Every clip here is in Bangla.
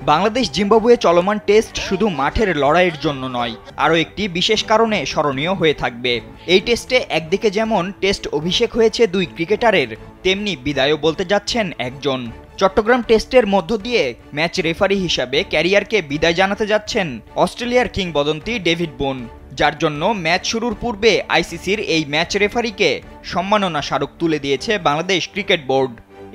বাংলাদেশ জিম্বাবুয়ে চলমান টেস্ট শুধু মাঠের লড়াইয়ের জন্য নয়, আরও একটি বিশেষ কারণে স্মরণীয় হয়ে থাকবে। এই টেস্টে একদিকে যেমন টেস্ট অভিষেক হয়েছে দুই ক্রিকেটারের, তেমনি বিদায়ও বলতে যাচ্ছেন একজন। চট্টগ্রাম টেস্টের মধ্য দিয়ে ম্যাচ রেফারি হিসাবে ক্যারিয়ারকে বিদায় জানাতে যাচ্ছেন অস্ট্রেলিয়ার কিংবদন্তি ডেভিড বুন, যার জন্য ম্যাচ শুরুর পূর্বে আইসিসির এই ম্যাচ রেফারিকে সম্মাননা স্মারক তুলে দিয়েছে বাংলাদেশ ক্রিকেট বোর্ড।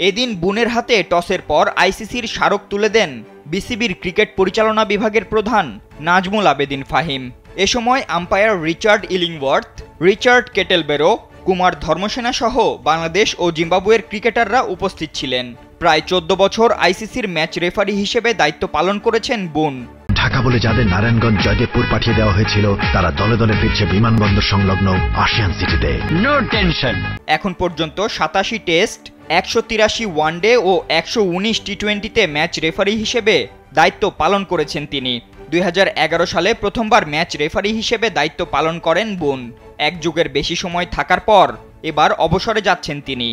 এদিন বুনের হাতে টসের পর আইসিসির স্মারক তুলে দেন বিসিবির ক্রিকেট পরিচালনা বিভাগের প্রধান নাজমুল আবেদিন ফাহিম। এ সময় umpire Richard Illingworth, Richard Kettleborough, Kumar Dharmasena সহ বাংলাদেশ ও জিম্বাবুয়ের ক্রিকেটাররা উপস্থিত ছিলেন। প্রায় 14 বছর আইসিসির ম্যাচ রেফারি হিসেবে দায়িত্ব পালন করেছেন বুন। ঢাকা বলে যাদের নারায়ণগঞ্জ জয়দেবপুর পাঠিয়ে দেওয়া হয়েছিল, তারা দলে দলে ফিরছে বিমানবন্দর সংলগ্ন আশিয়ান সিটিতে। No tension. এখন পর্যন্ত 87 টেস্ট, 183 ওয়ানডে ও 119 টি-20তে ম্যাচ রেফারি হিসেবে দায়িত্ব পালন করেছেন তিনি। 2011 সালে প্রথমবার ম্যাচ রেফারি হিসেবে দায়িত্ব পালন করেন বুন। এক যুগের বেশি সময় থাকার পর এবার অবসরে যাচ্ছেন তিনি।